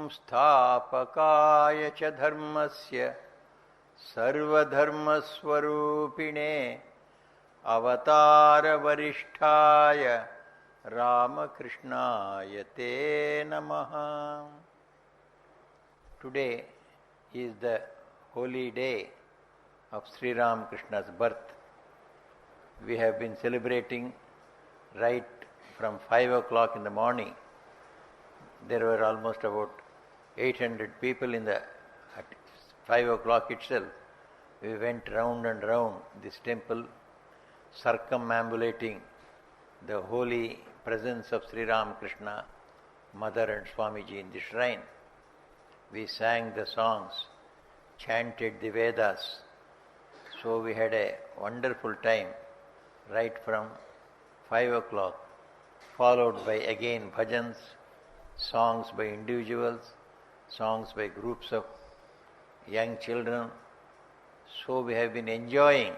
संस्थापकाय च धर्मस्य सर्वधर्मस्वरूपिणे अवतारवरिष्ठाय Ramakrishna te namaha. Today is the holy day of Sri Ramakrishna's birth. We have been celebrating right from 5 o'clock in the morning. There were almost about 800 people at 5 o'clock itself. We went round and round this temple, circumambulating the holy presence of Sri Ramakrishna, Mother and Swamiji in the shrine. We sang the songs, chanted the Vedas. So we had a wonderful time right from 5 o'clock, followed by again bhajans, songs by individuals, songs by groups of young children. So we have been enjoying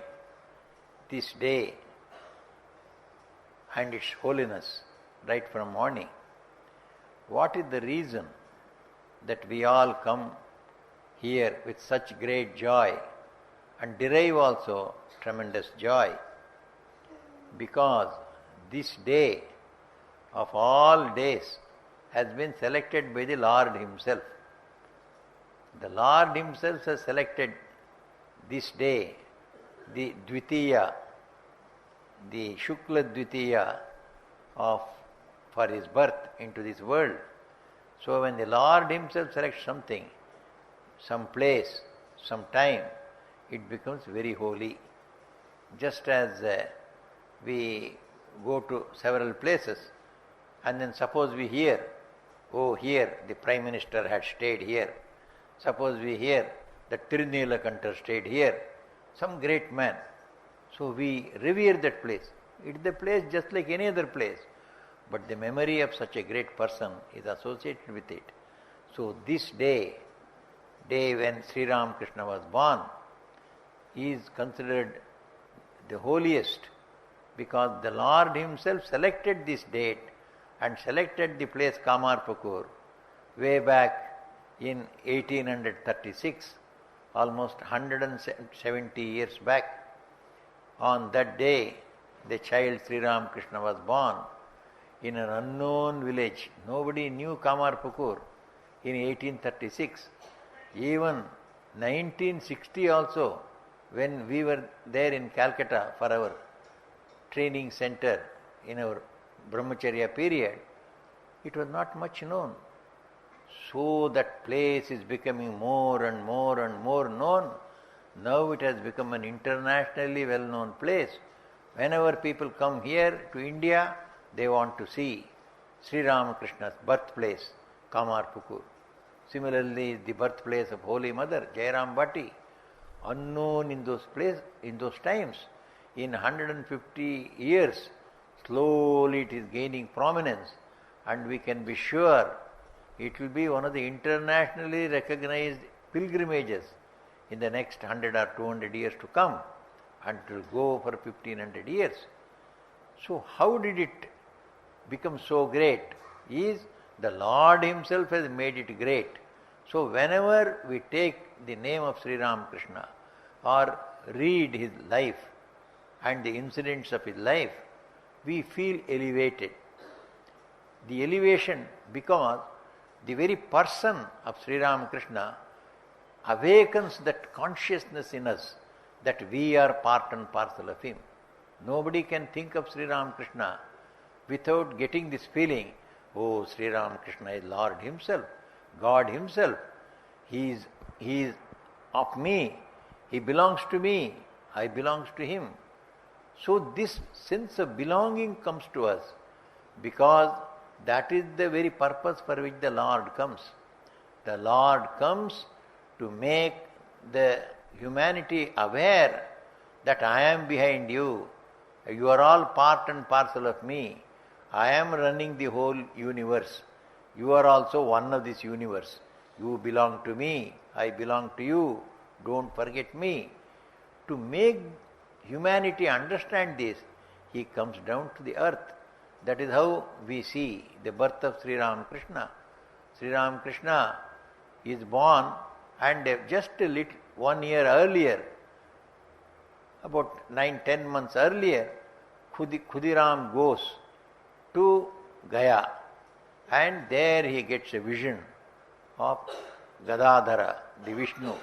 this day and its holiness right from morning. What is the reason that we all come here with such great joy and derive also tremendous joy? Because this day of all days has been selected by the Lord Himself. The Lord Himself has selected this day, the Dvitiya, the Shukla Dvitiya for His birth into this world. So when the Lord Himself selects something, some place, some time, it becomes very holy. Just as we go to several places and then suppose we hear, oh, here the Prime Minister had stayed here. Suppose we hear that Tirunelakanta stayed here, some great man. So we revere that place. It is a place just like any other place. But the memory of such a great person is associated with it. So this day when Sri Ramakrishna was born, is considered the holiest because the Lord Himself selected this date and selected the place Kamarpukur way back in 1836, almost 170 years back. On that day, the child Sri Ramakrishna was born in an unknown village. Nobody knew Kamarpukur in 1836. Even 1960 also, when we were there in Calcutta for our training center in our Brahmacharya period, it was not much known. So that place is becoming more and more and more known. Now it has become an internationally well-known place. Whenever people come here to India, they want to see Sri Ramakrishna's birthplace, Kamarpukur. Similarly, the birthplace of Holy Mother, Jairam Bhatti, unknown in those times. In 150 years, slowly it is gaining prominence, and we can be sure it will be one of the internationally recognized pilgrimages in the next 100 or 200 years to come, and it will go for 1500 years. So how did it become so great? Is the Lord Himself has made it great. So whenever we take the name of Sri Ramakrishna or read his life and the incidents of his life, we feel elevated. The elevation because the very person of Sri Ramakrishna awakens that consciousness in us that we are part and parcel of Him. Nobody can think of Sri Ramakrishna without getting this feeling, oh, Sri Ramakrishna is Lord Himself, God Himself. He is of me, He belongs to me, I belong to Him. So this sense of belonging comes to us because that is the very purpose for which the Lord comes. The Lord comes to make the humanity aware that I am behind you. You are all part and parcel of me. I am running the whole universe. You are also one of this universe. You belong to me. I belong to you. Don't forget me. To make humanity understand this, He comes down to the earth. That is how we see the birth of Sri Ramakrishna. Sri Ramakrishna is born, and just 1 year earlier, about 9-10 months earlier, Khudiram goes to Gaya, and there he gets a vision of Gadadhara, the Vishnu,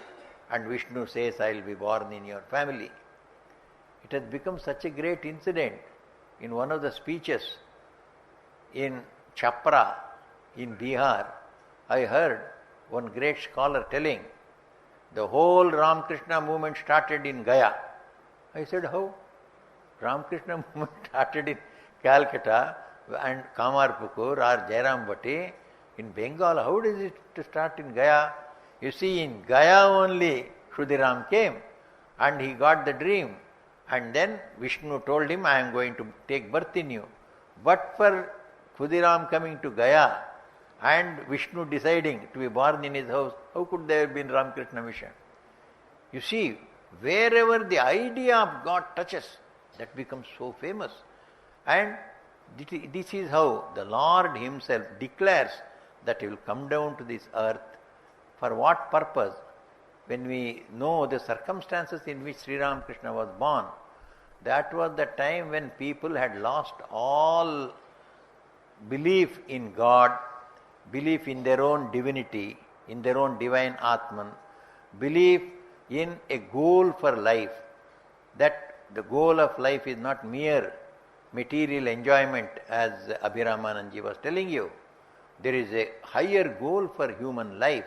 and Vishnu says, I will be born in your family. It has become such a great incident. In one of the speeches in Chapra in Bihar, I heard one great scholar telling, the whole Ramakrishna movement started in Gaya. I said, how? Ramakrishna movement started in Calcutta and Kamarpukur or Jairambati in Bengal. How does it start in Gaya? You see, in Gaya only Khudiram came and he got the dream. And then Vishnu told him, I am going to take birth in you. But for Khudiram coming to Gaya and Vishnu deciding to be born in his house, how could there have been Ramakrishna mission? You see, wherever the idea of God touches, that becomes so famous. And this is how the Lord himself declares that he will come down to this earth. For what purpose? When we know the circumstances in which Sri Ramakrishna was born, that was the time when people had lost all belief in God, belief in their own divinity, in their own divine Atman, belief in a goal for life, that the goal of life is not mere material enjoyment, as Abhiramanandaji was telling you. There is a higher goal for human life.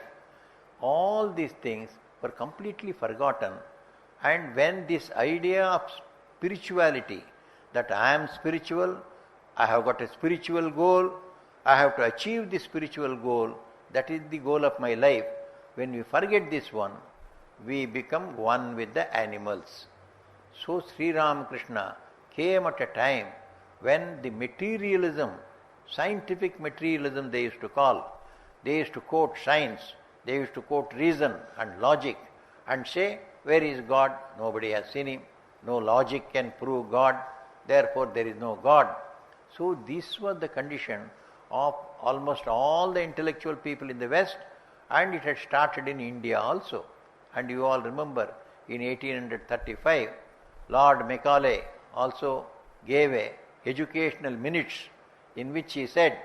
All these things were completely forgotten, and when this idea of spirituality, that I am spiritual, I have got a spiritual goal, I have to achieve this spiritual goal, that is the goal of my life. When we forget this one, we become one with the animals. So Sri Ramakrishna came at a time when the materialism, scientific materialism they used to call, they used to quote science, they used to quote reason and logic and say, where is God? Nobody has seen him. No logic can prove God, therefore there is no God. So this was the condition of almost all the intellectual people in the West, and it had started in India also. And you all remember, in 1835, Lord Macaulay also gave a educational minutes in which he said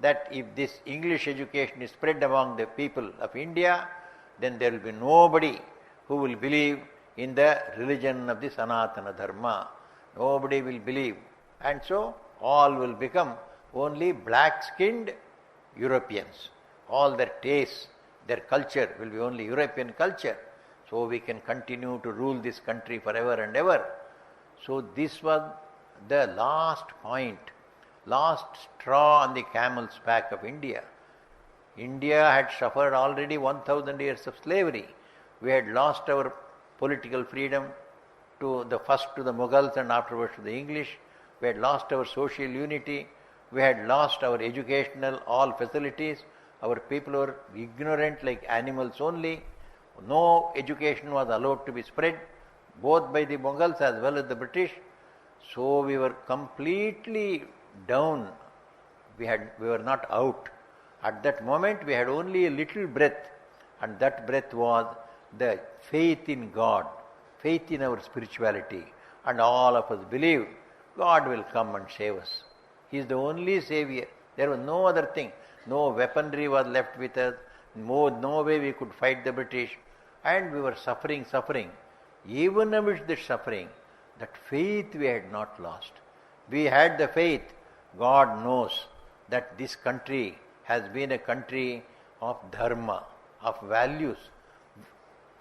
that if this English education is spread among the people of India, then there will be nobody who will believe in the religion of the Sanatana Dharma. Nobody will believe. And so all will become only black-skinned Europeans. All their tastes, their culture will be only European culture. So we can continue to rule this country forever and ever. So this was the last point, last straw on the camel's back of India. India had suffered already 1000 years of slavery. We had lost our political freedom first to the Mughals and afterwards to the English. We had lost our social unity. We had lost our educational all facilities. Our people were ignorant like animals only. No education was allowed to be spread, both by the Mughals as well as the British. So we were completely down. We were not out. At that moment we had only a little breath, and that breath was the faith in God, faith in our spirituality, and all of us believed God will come and save us. He is the only savior. There was no other thing. No weaponry was left with us. No way we could fight the British. And we were suffering. Even amidst the suffering, that faith we had not lost. We had the faith. God knows that this country has been a country of dharma, of values.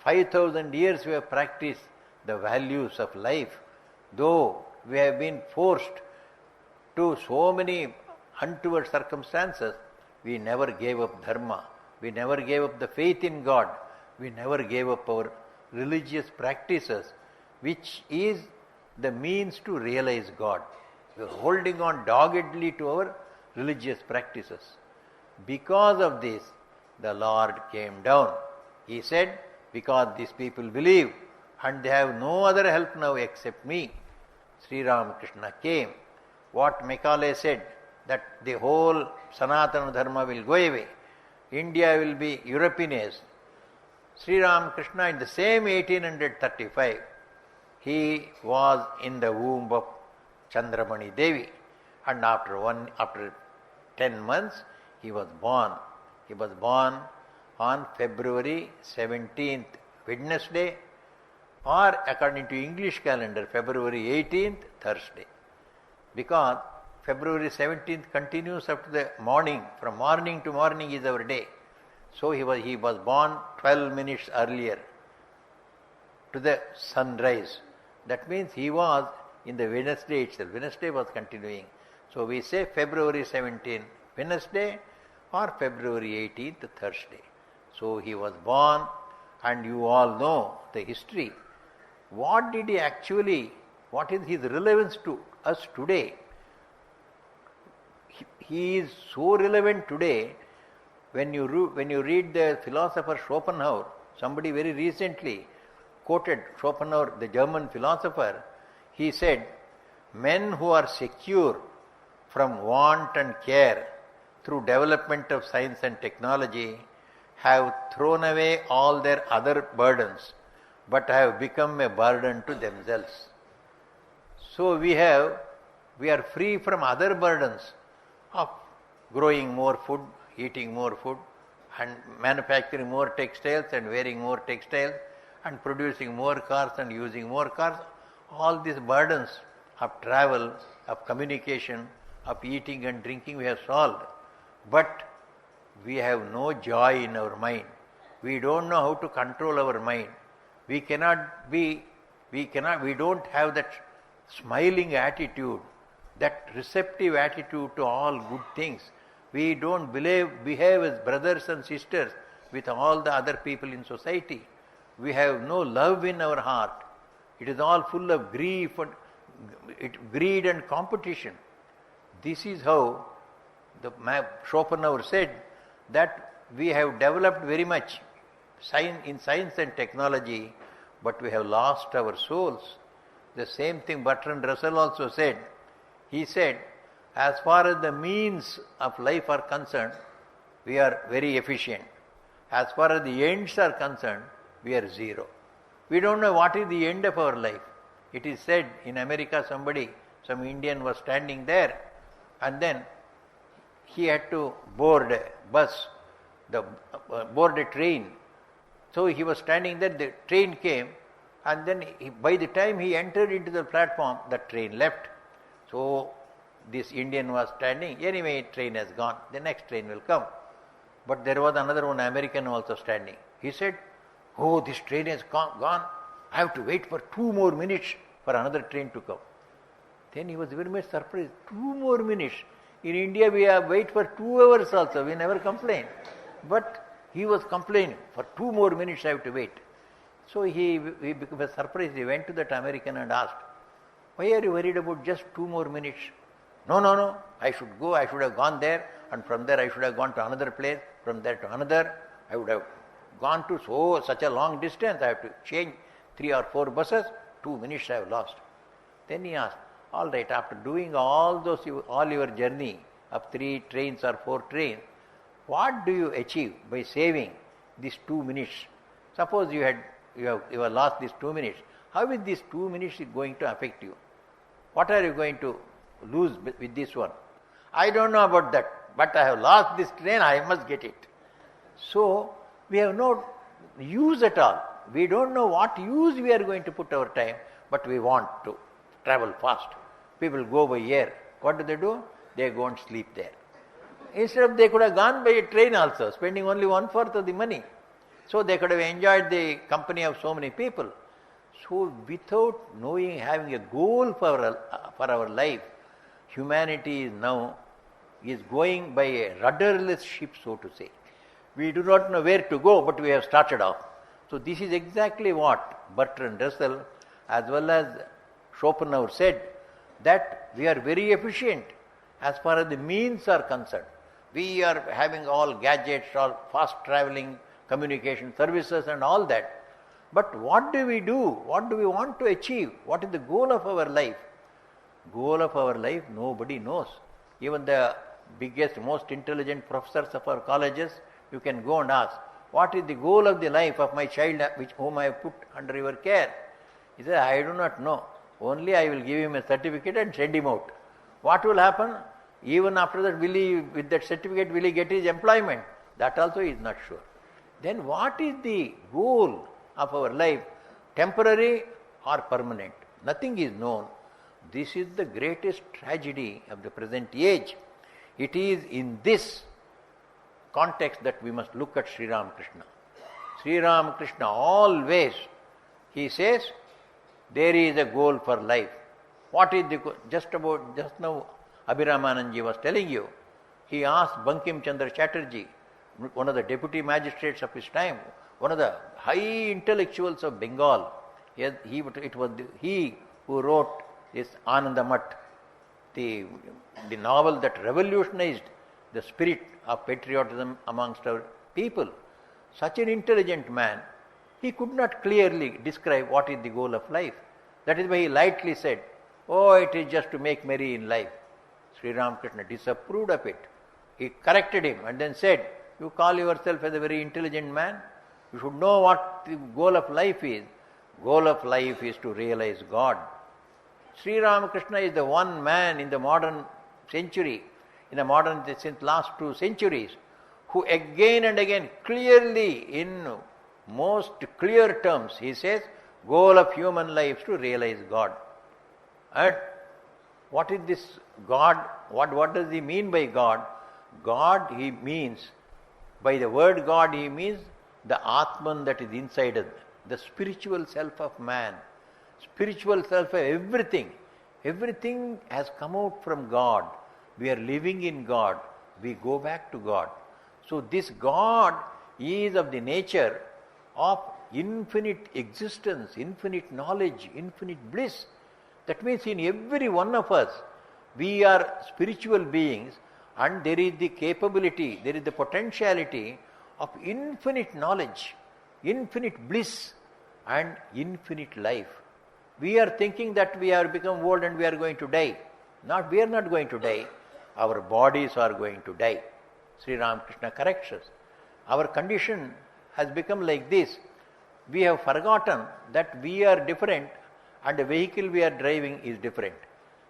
5,000 years we have practiced the values of life. Though we have been forced to so many untoward circumstances, we never gave up dharma. We never gave up the faith in God. We never gave up our religious practices, which is the means to realize God. We are holding on doggedly to our religious practices. Because of this, the Lord came down. He said, because these people believe and they have no other help now except me, Sri Ramakrishna came. What Macaulay said, that the whole Sanatana Dharma will go away. India will be European age. Sri Ramakrishna in the same 1835, he was in the womb of Chandramani Devi, and after 10 months he was born. He was born on February 17th, Wednesday, or according to English calendar, February 18th, Thursday. Because February 17th continues up to the morning, from morning to morning is our day. So he was born 12 minutes earlier to the sunrise. That means he was in the Wednesday itself. Wednesday was continuing. So we say February 17th, Wednesday, or February 18th, Thursday. So he was born, and you all know the history. What is his relevance to us today? He is so relevant today. When you read the philosopher Schopenhauer, somebody very recently quoted Schopenhauer, the German philosopher. He said, men who are secure from want and care through development of science and technology have thrown away all their other burdens, but have become a burden to themselves. So we are free from other burdens of growing more food, eating more food, and manufacturing more textiles and wearing more textiles, and producing more cars and using more cars. All these burdens of travel, of communication, of eating and drinking we have solved. But we have no joy in our mind. We don't know how to control our mind. We don't have that smiling attitude, that receptive attitude to all good things. We don't behave as brothers and sisters with all the other people in society. We have no love in our heart. It is all full of greed and competition. This is how Schopenhauer said that we have developed very much in science and technology, but we have lost our souls. The same thing Bertrand Russell also said. He said, as far as the means of life are concerned, we are very efficient. As far as the ends are concerned, we are zero. We don't know what is the end of our life. It is said in America, some Indian was standing there, and then he had to board a train. So he was standing there, the train came, and then by the time he entered into the platform, the train left. So this Indian was standing, anyway train has gone, the next train will come. But there was another one, American also standing. He said, oh, this train has gone, I have to wait for 2 more minutes for another train to come. Then he was very much surprised, 2 more minutes. In India we have wait for 2 hours also, we never complain. But he was complaining, for 2 more minutes I have to wait. So he became surprised, he went to that American and asked, why are you worried about just 2 more minutes? No, I should have gone there, and from there I should have gone to another place, from there to another. I would have gone to such a long distance, I have to change 3 or 4 buses, 2 minutes I have lost. Then he asked, all right, after doing all your journey of 3 trains or 4 trains, what do you achieve by saving these 2 minutes? Suppose you have lost these 2 minutes. How is these 2 minutes going to affect you? What are you going to lose with this one? I don't know about that, but I have lost this train, I must get it. So we have no use at all. We don't know what use we are going to put our time, but we want to travel fast. People go by air. What do? They go and sleep there. Instead of they could have gone by a train also, spending only 1/4 of the money. So they could have enjoyed the company of so many people. So without having a goal for our life, humanity is going by a rudderless ship, so to say. We do not know where to go, but we have started off. So this is exactly what Bertrand Russell as well as Schopenhauer said, that we are very efficient as far as the means are concerned. We are having all gadgets, all fast traveling communication services and all that. But what do we do? What do we want to achieve? What is the goal of our life? Goal of our life, nobody knows. Even the biggest, most intelligent professors of our colleges You can go and ask, what is the goal of the life of my child whom I have put under your care? He said, I do not know. Only I will give him a certificate and send him out. What will happen? Even after that, with that certificate, will he get his employment? That also he is not sure. Then what is the goal of our life? Temporary or permanent? Nothing is known. This is the greatest tragedy of the present age. It is in this context that we must look at Sri Ramakrishna. Sri Ramakrishna always, he says, there is a goal for life. What is the goal? Just now, Abhiramananji was telling you, he asked Bankim Chandra Chatterjee, one of the deputy magistrates of his time, one of the high intellectuals of Bengal. It was he who wrote this Anandamath, the novel that revolutionized the spirit of patriotism amongst our people. Such an intelligent man, he could not clearly describe what is the goal of life. That is why he lightly said, oh, it is just to make merry in life. Sri Ramakrishna disapproved of it. He corrected him and then said, you call yourself as a very intelligent man? You should know what the goal of life is. Goal of life is to realize God. Sri Ramakrishna is the one man in the modern century, since last 2 centuries, who again and again clearly, in most clear terms, he says, goal of human life is to realize God. And what is this God? What does he mean by God? God, he means, by the word God, he means the Atman that is inside us, the spiritual self of man. Spiritual self of everything. Everything has come out from God. We are living in God. We go back to God. So this God is of the nature of infinite existence, infinite knowledge, infinite bliss. That means in every one of us, we are spiritual beings, and there is the capability, there is the potentiality of infinite knowledge, infinite bliss, and infinite life. We are thinking that we have become old and we are going to die. We are not going to die. Our bodies are going to die. Sri Ramakrishna corrects us. Our condition has become like this. We have forgotten that we are different and the vehicle we are driving is different.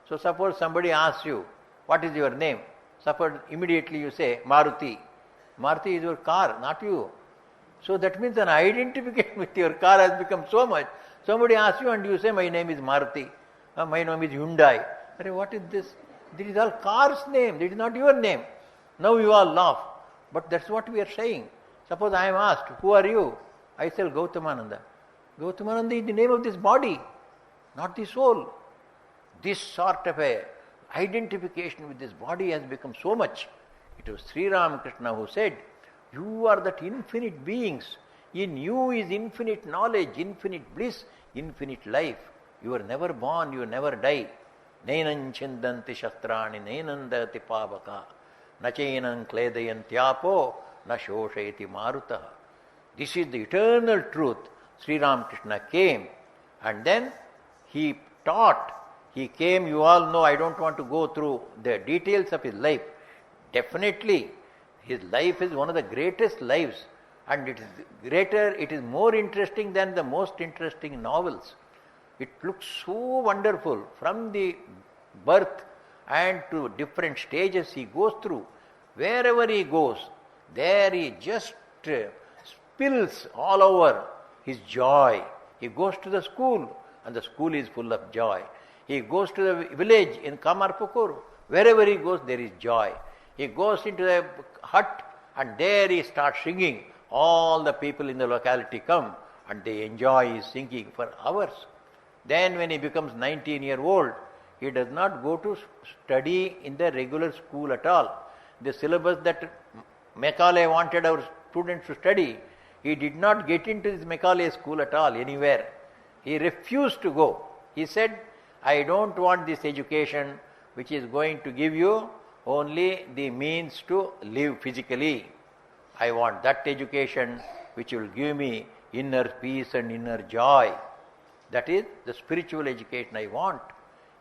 So suppose somebody asks you, what is your name? Suppose immediately you say, Maruti. Maruti is your car, not you. So that means an identification with your car has become so much. Somebody asks you and you say, my name is Maruti. My name is Hyundai. What is this? This is all car's name. This is not your name. Now you all laugh. But that's what we are saying. Suppose I am asked, who are you? I say Gautamananda. Gautamananda is the name of this body, not the soul. This sort of a identification with this body has become so much. It was Sri Ramakrishna who said, you are that infinite beings. In you is infinite knowledge, infinite bliss, infinite life. You are never born, you never die. Nainan chindanti shastrani, nainandati pavaka, nachainan kledayantyaapo, na shoshayati maruta. This is the eternal truth. Sri Ramakrishna came and then he taught. He came, you all know, I don't want to go through the details of his life. Definitely, his life is one of the greatest lives, and it is greater, it is more interesting than the most interesting novels. It looks so wonderful from the birth and to different stages he goes through. Wherever he goes, there he just spills all over his joy. He goes to the school and the school is full of joy. He goes to the village in Kamarpukur. Wherever he goes, there is joy. He goes into the hut and there he starts singing. All the people in the locality come and they enjoy his singing for hours. Then when he becomes 19-year-old, he does not go to study in the regular school at all. The syllabus that Macaulay wanted our students to study, he did not get into this Macaulay school at all, anywhere. He refused to go. He said, I don't want this education which is going to give you only the means to live physically. I want that education which will give me inner peace and inner joy. That is the spiritual education I want.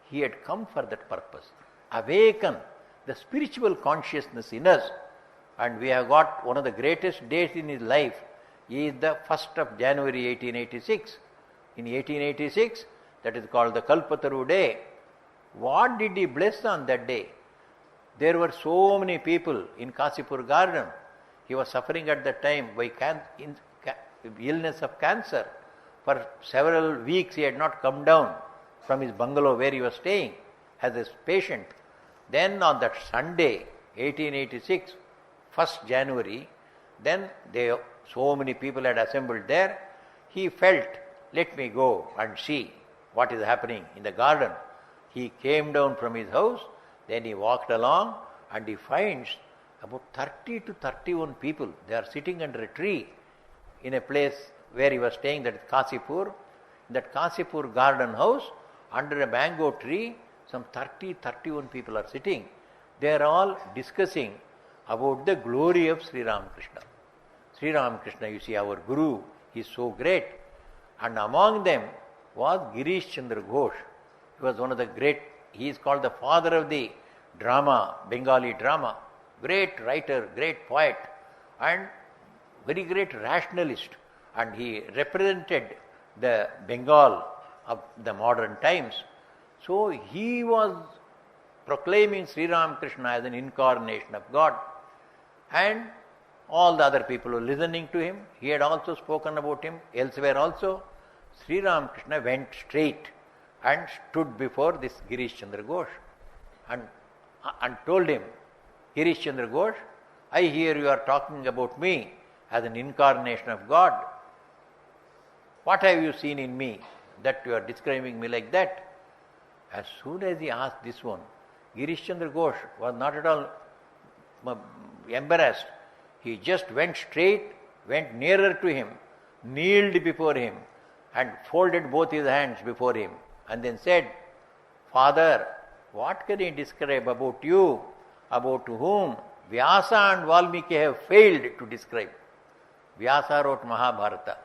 He had come for that purpose. Awaken the spiritual consciousness in us. And we have got one of the greatest days in his life is the 1st of January 1886. In 1886, that is called the Kalpataru Day. What did he bless on that day? There were so many people in Kasipur garden. He was suffering at that time by illness of cancer. For several weeks he had not come down from his bungalow where he was staying as a patient. Then on that Sunday, 1886, 1st January, then so many people had assembled there. He felt, let me go and see what is happening in the garden. He came down from his house, then he walked along and he finds about 30 to 31 people. They are sitting under a tree in a place where he was staying, that is Kasipur. In that Kasipur garden house, under a mango tree, some 31 people are sitting. They are all discussing about the glory of Sri Ramakrishna. Sri Ramakrishna, you see, our Guru, he is so great. And among them was Girish Chandra Ghosh. He was one of the great, he is called the father of the drama, Bengali drama. Great writer, great poet, and very great rationalist. And he represented the Bengal of the modern times. So he was proclaiming Sri Ramakrishna as an incarnation of God. And all the other people were listening to him. He had also spoken about him elsewhere also. Sri Ramakrishna went straight and stood before this Girish Chandra Ghosh and told him, Girish Chandra Ghosh, I hear you are talking about me as an incarnation of God. What have you seen in me that you are describing me like that? As soon as he asked this one, Girish Chandra Ghosh was not at all embarrassed. He just went straight, went nearer to him, kneeled before him and folded both his hands before him and then said, Father, what can I describe about you, about whom Vyasa and Valmiki have failed to describe? Vyasa wrote Mahabharata,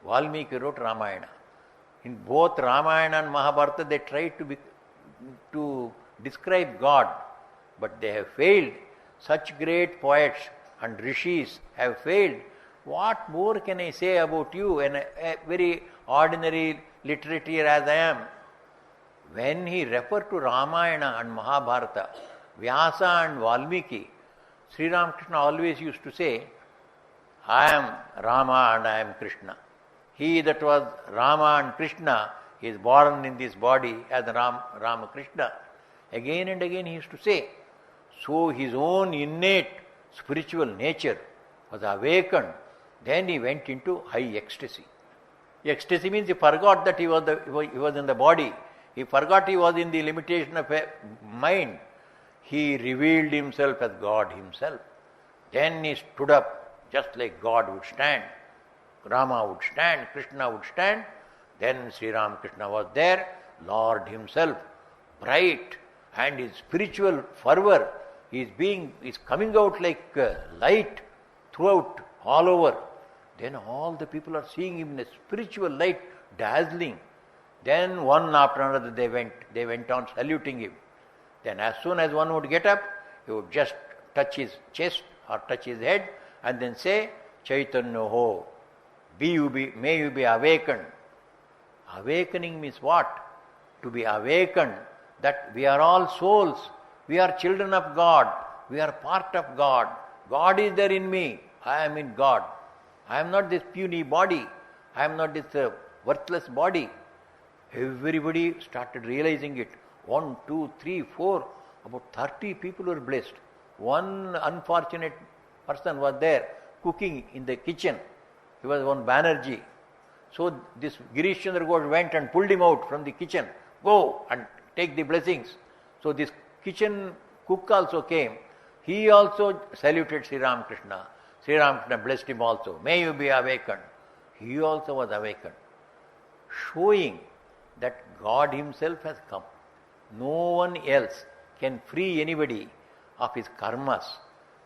Valmiki wrote Ramayana. In both Ramayana and Mahabharata they tried to describe God, but they have failed. Such great poets and rishis have failed. What more can I say about you, a very ordinary literature as I am? When he referred to Ramayana and Mahabharata, Vyasa and Valmiki, Sri Ramakrishna always used to say, I am Rama and I am Krishna. He that was Rama and Krishna is born in this body as Ramakrishna. Again and again he used to say. So his own innate spiritual nature was awakened. Then he went into high ecstasy. Ecstasy means he forgot that he was in the body. He forgot he was in the limitation of a mind. He revealed himself as God himself. Then he stood up just like God would stand. Rama would stand, Krishna would stand. Then Sri Ramakrishna was there, Lord himself, bright, and his spiritual fervor is coming out like light throughout, all over. Then all the people are seeing him in a spiritual light, dazzling. Then one after another they went on saluting him. Then as soon as one would get up, he would just touch his chest or touch his head and then say, Chaitanya ho, may you be awakened. Awakening means what? To be awakened that we are all souls, we are children of God, we are part of God. God is there in me, I am in God. I am not this puny body, I am not this worthless body. Everybody started realizing it. 1, 2, 3, 4, about 30 people were blessed. One unfortunate person was there cooking in the kitchen. He was one Banerjee. So this Girish Chandra Ghosh went and pulled him out from the kitchen. Go and take the blessings. So this kitchen cook also came. He also saluted Sri Ramakrishna. Sri Ramakrishna blessed him also. May you be awakened. He also was awakened. Showing that God himself has come. No one else can free anybody of his karmas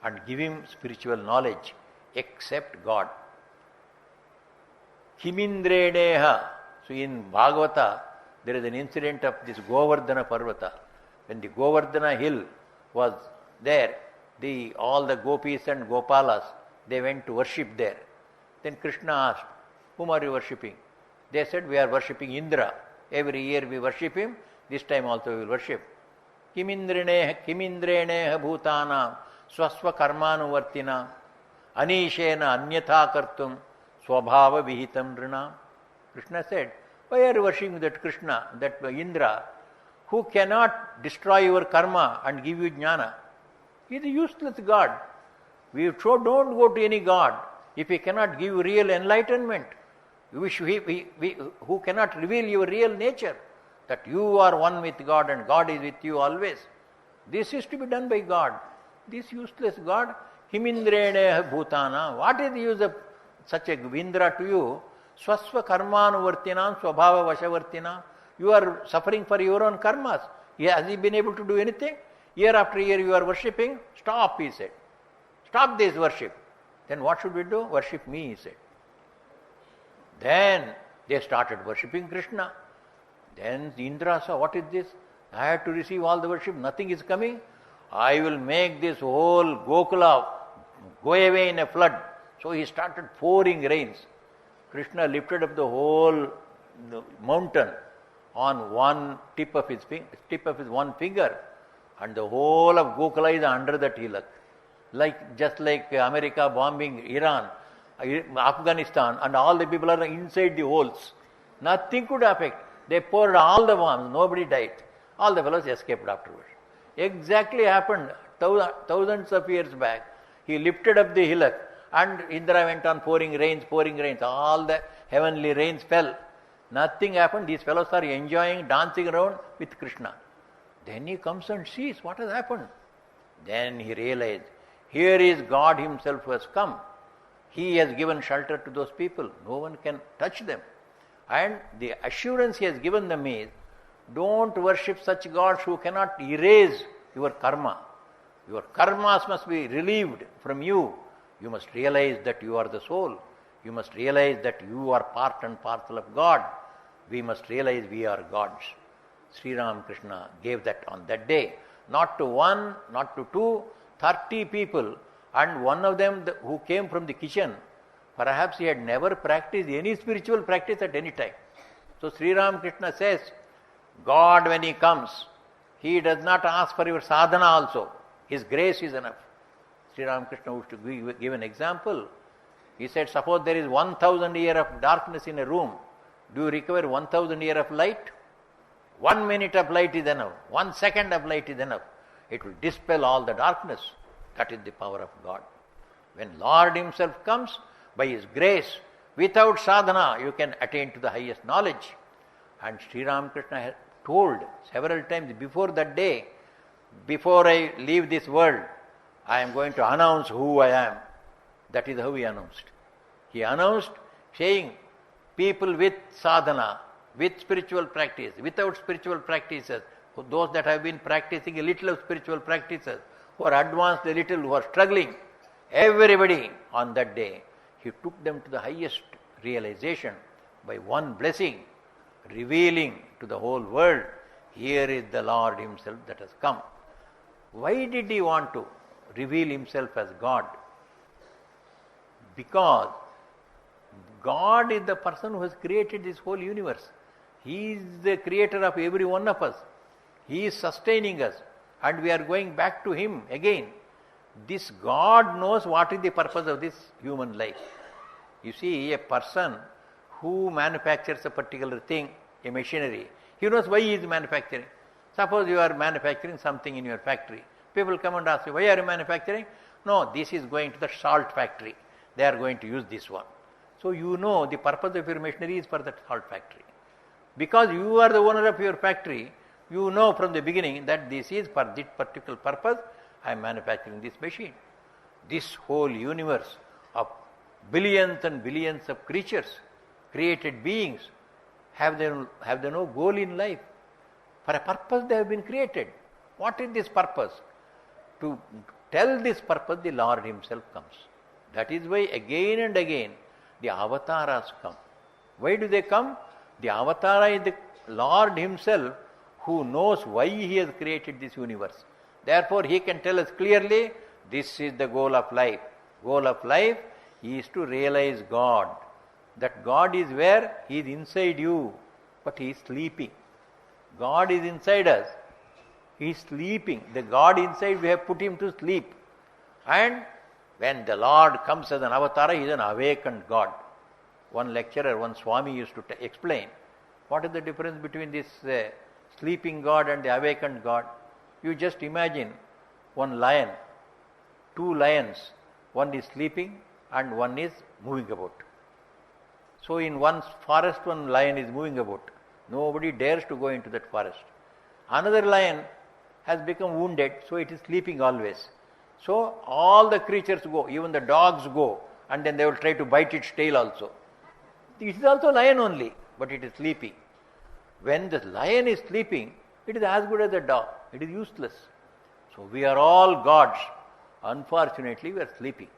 and give him spiritual knowledge except God. Kimindreneha. So in Bhagavata, there is an incident of this Govardhana Parvata. When the Govardhana hill was there, all the gopis and gopalas, they went to worship there. Then Krishna asked, whom are you worshipping? They said, we are worshipping Indra. Every year we worship him, this time also we will worship. Kimindreneha bhutanam swasva karmanuvartina anishena anyatha kartum swabhava vihitam nrinam. Krishna said, why are you worshipping that Krishna, that Indra, who cannot destroy your karma and give you jnana? He is a useless God. We don't go to any God if he cannot give you real enlightenment. Who cannot reveal your real nature, that you are one with God and God is with you always. This is to be done by God. This useless God, himindreneha bhutana. What is the use of such a Indra to you? Swasva karmanuvartinam swabhava vashavartinam. You are suffering for your own karmas. Has he been able to do anything? Year after year you are worshipping. Stop, he said. Stop this worship. Then what should we do? Worship me, he said. Then they started worshipping Krishna. Then Indra saw, what is this? I have to receive all the worship, nothing is coming. I will make this whole Gokula go away in a flood. So he started pouring rains. Krishna lifted up the whole mountain on one tip of his one finger, and the whole of Gokula is under that hillock. Just like America bombing Iran, Afghanistan, and all the people are inside the holes. Nothing could affect. They poured all the bombs, nobody died. All the fellows escaped afterwards. Exactly happened thousands of years back. He lifted up the hillock and Indra went on pouring rains. All the heavenly rains fell. Nothing happened. These fellows are enjoying, dancing around with Krishna. Then he comes and sees what has happened. Then he realized, here is God himself who has come. He has given shelter to those people. No one can touch them. And the assurance he has given them is, don't worship such gods who cannot erase your karma. Your karmas must be relieved from you. You must realize that you are the soul. You must realize that you are part and parcel of God. We must realize we are gods. Sri Ramakrishna gave that on that day. Not to one, not to two, 30 people. And one of them who came from the kitchen, perhaps he had never practiced any spiritual practice at any time. So Sri Ramakrishna says, God when he comes, he does not ask for your sadhana also. His grace is enough. Sri Ramakrishna used to give an example. He said, suppose there is 1,000 years of darkness in a room. Do you require 1,000 years of light? 1 minute of light is enough. 1 second of light is enough. It will dispel all the darkness. That is the power of God. When Lord himself comes, by his grace, without sadhana, you can attain to the highest knowledge. And Sri Ramakrishna had told several times before that day, before I leave this world, I am going to announce who I am. That is how he announced. He announced saying, people with sadhana, with spiritual practice, without spiritual practices, those that have been practicing a little of spiritual practices, who are advanced a little, who are struggling, everybody on that day, he took them to the highest realization by one blessing, revealing to the whole world, here is the Lord himself that has come. Why did he want to reveal himself as God? Because God is the person who has created this whole universe. He is the creator of every one of us. He is sustaining us, and we are going back to him again. This God knows what is the purpose of this human life. You see, a person who manufactures a particular thing, a machinery, he knows why he is manufacturing. Suppose you are manufacturing something in your factory. People come and ask you, why are you manufacturing? No, this is going to the salt factory. They are going to use this one. So you know the purpose of your machinery is for that salt factory. Because you are the owner of your factory, you know from the beginning that this is for this particular purpose, I am manufacturing this machine. This whole universe of billions and billions of creatures, created beings, have they no goal in life. For a purpose they have been created. What is this purpose? To tell this purpose, the Lord himself comes. That is why again and again the avatars come. Why do they come? The avatara is the Lord himself who knows why he has created this universe. Therefore he can tell us clearly, This is the goal of life. Goal of life is to realize God. That God is where? He is inside you, but He is sleeping. God is inside us. He is sleeping. The God inside, we have put Him to sleep. And when the Lord comes as an avatar, He is an awakened God. One lecturer, one Swami used to explain, what is the difference between this sleeping God and the awakened God? You just imagine one lion, two lions, one is sleeping and one is moving about. So in one forest, one lion is moving about. Nobody dares to go into that forest. Another lion has become wounded, so it is sleeping always. So all the creatures go, even the dogs go, and then they will try to bite its tail also. It is also lion only, but it is sleeping. When the lion is sleeping, it is as good as a dog. It is useless. So we are all gods. Unfortunately, we are sleeping.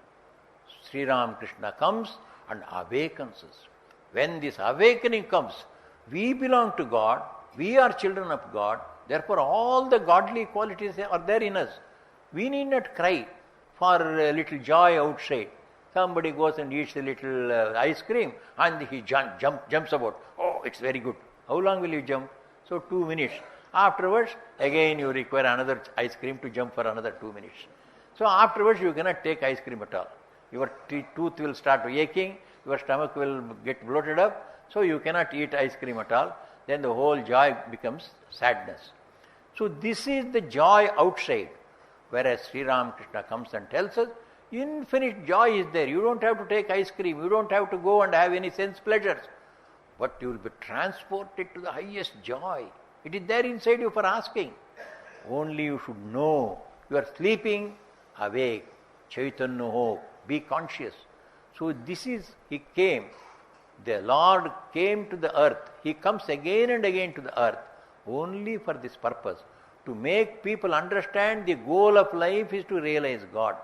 Sri Ramakrishna comes and awakens us. When this awakening comes, we belong to God, we are children of God, therefore all the godly qualities are there in us. We need not cry for a little joy outside. Somebody goes and eats a little ice cream and he jumps about. Oh, it's very good. How long will you jump? So 2 minutes. Afterwards, again you require another ice cream to jump for another 2 minutes. So afterwards you cannot take ice cream at all. Your tooth will start aching, your stomach will get bloated up, so you cannot eat ice cream at all. Then the whole joy becomes sadness. So this is the joy outside. Whereas Sri Ramakrishna comes and tells us, infinite joy is there. You don't have to take ice cream, you don't have to go and have any sense pleasures. But you will be transported to the highest joy. It is there inside you for asking. Only you should know. You are sleeping, awake. Chaitanya ho, be conscious. So this is, He came. The Lord came to the earth. He comes again and again to the earth only for this purpose, to make people understand the goal of life is to realize God.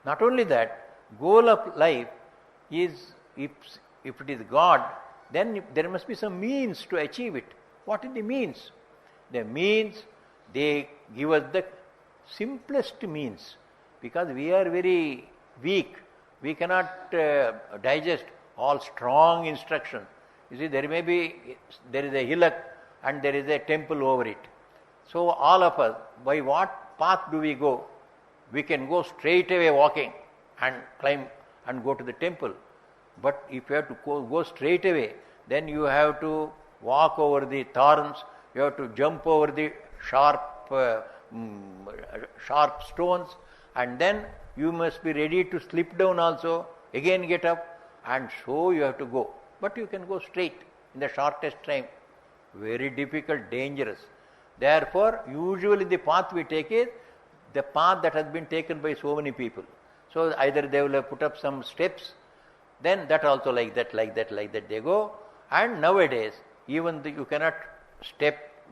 Not only that, goal of life is, if it is God, then there must be some means to achieve it. What is the means? The means, they give us the simplest means, because we are very weak. We cannot digest all strong instructions. You see, there is a hillock and there is a temple over it. So all of us, by what path do we go? We can go straight away walking and climb and go to the temple. But if you have to go straight away, then you have to walk over the thorns, you have to jump over the sharp stones, and then you must be ready to slip down also, again get up, and so you have to go. But you can go straight in the shortest time. Very difficult, dangerous. Therefore, usually the path we take is the path that has been taken by so many people. So either they will have put up some steps, then that also like that they go. And nowadays, even you cannot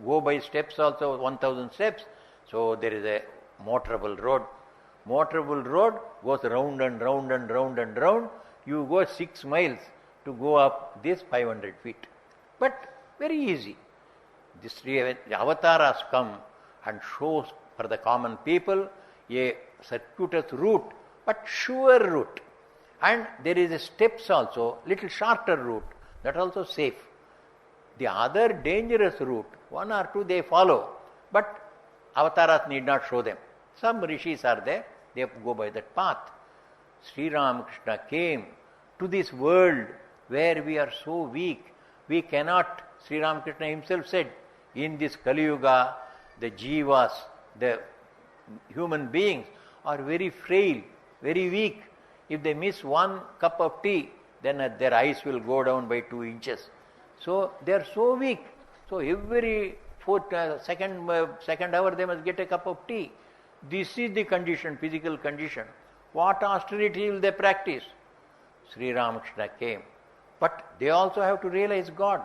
go by steps also, 1000 steps. So there is a motorable road. Motorable road goes round and round and round and round. You go 6 miles to go up this 500 feet. But very easy. The avatars come and shows for the common people a circuitous route, but sure route. And there is a steps also, little shorter route, that also safe. The other dangerous route, 1 or 2 they follow, but avatars need not show them. Some rishis are there, they go by that path. Sri Ramakrishna came to this world where we are so weak. We cannot, Sri Ramakrishna himself said, in this Kali Yuga, the jivas, the human beings are very frail, very weak. If they miss 1 cup of tea, then their eyes will go down by 2 inches. So they are so weak. So every second hour they must get a cup of tea. This is the condition, physical condition. What austerity will they practice? Sri Ramakrishna came. But they also have to realize God.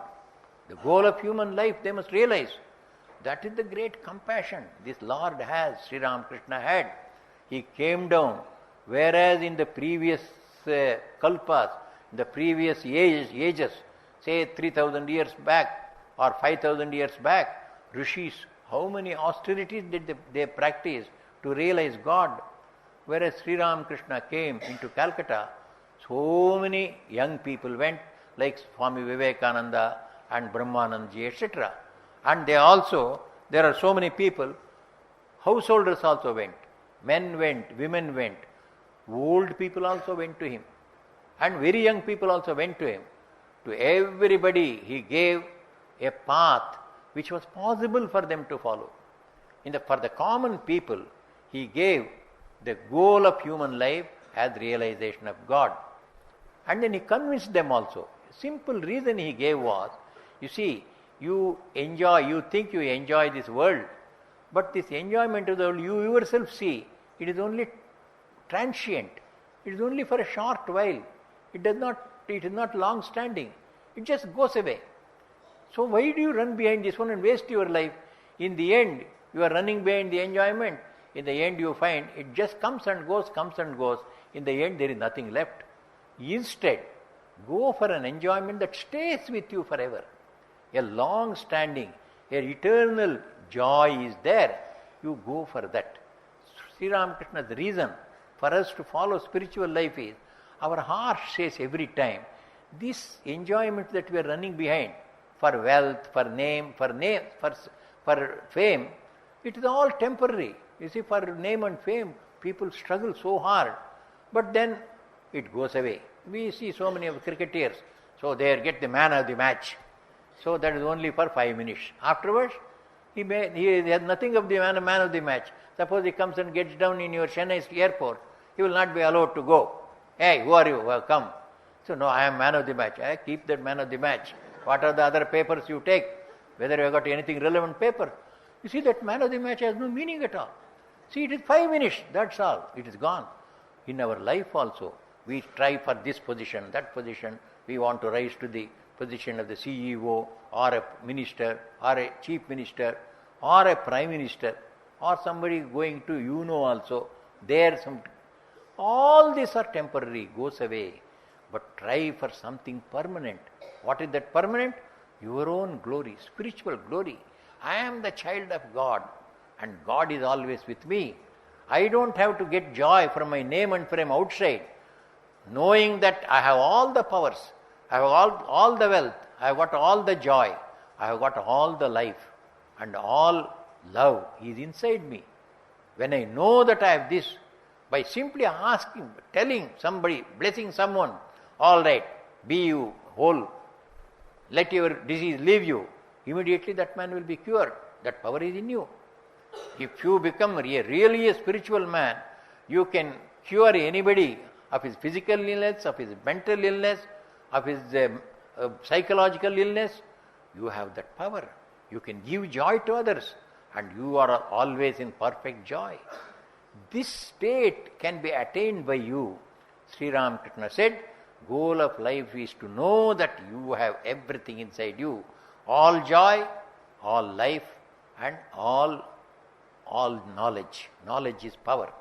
The goal of human life they must realize. That is the great compassion this Lord has, Sri Ramakrishna had. He came down, whereas in the previous kalpas, in the previous ages, say 3000 years back or 5000 years back, rishis, how many austerities did they practice to realize God? Whereas Sri Ramakrishna came into Calcutta, so many young people went, like Swami Vivekananda and Brahmanandaji, etc. And there are so many people, householders also went, men went, women went, old people also went to him, and very young people also went to him. To everybody he gave a path which was possible for them to follow. For the common people, he gave the goal of human life as realization of God. And then he convinced them also. Simple reason he gave was, you see, you think you enjoy this world, but this enjoyment of the world, you yourself see, it is only transient. It is only for a short while. It is not long standing. It just goes away. So why do you run behind this one and waste your life? In the end, you are running behind the enjoyment. In the end, you find it just comes and goes. In the end, there is nothing left. Instead, go for an enjoyment that stays with you forever. A long standing, an eternal joy is there. You go for that. Sri Ramakrishna's reason for us to follow spiritual life is, our heart says every time, this enjoyment that we are running behind, for wealth, for fame, it is all temporary. You see, for name and fame, people struggle so hard, but then it goes away. We see so many of cricketers, so they get the man of the match. So that is only for 5 minutes. Afterwards, he has nothing of the man of the match. Suppose he comes and gets down in your Chennai airport, he will not be allowed to go. Hey, who are you? Well, come. So, no, I am man of the match. I keep that man of the match. What are the other papers you take? Whether you have got anything relevant paper. You see, that man of the match has no meaning at all. See, it is 5 minutes, that's all. It is gone. In our life also, we try for this position, that position. We want to rise to the position of the CEO or a minister or a chief minister or a prime minister or somebody going to also. All these are temporary, goes away. But try for something permanent. What is that permanent? Your own glory, spiritual glory. I am the child of God and God is always with me. I don't have to get joy from my name and from outside. Knowing that I have all the powers, I have all the wealth, I have got all the joy, I have got all the life and all love is inside me. When I know that I have this, by simply asking, telling somebody, blessing someone, all right, be you whole, let your disease leave you, immediately that man will be cured. That power is in you. If you become really a spiritual man, you can cure anybody of his physical illness, of his mental illness, of his psychological illness. You have that power. You can give joy to others and you are always in perfect joy. This state can be attained by you. Sri Ramakrishna said, goal of life is to know that you have everything inside you. All joy, all life and all knowledge. Knowledge is power.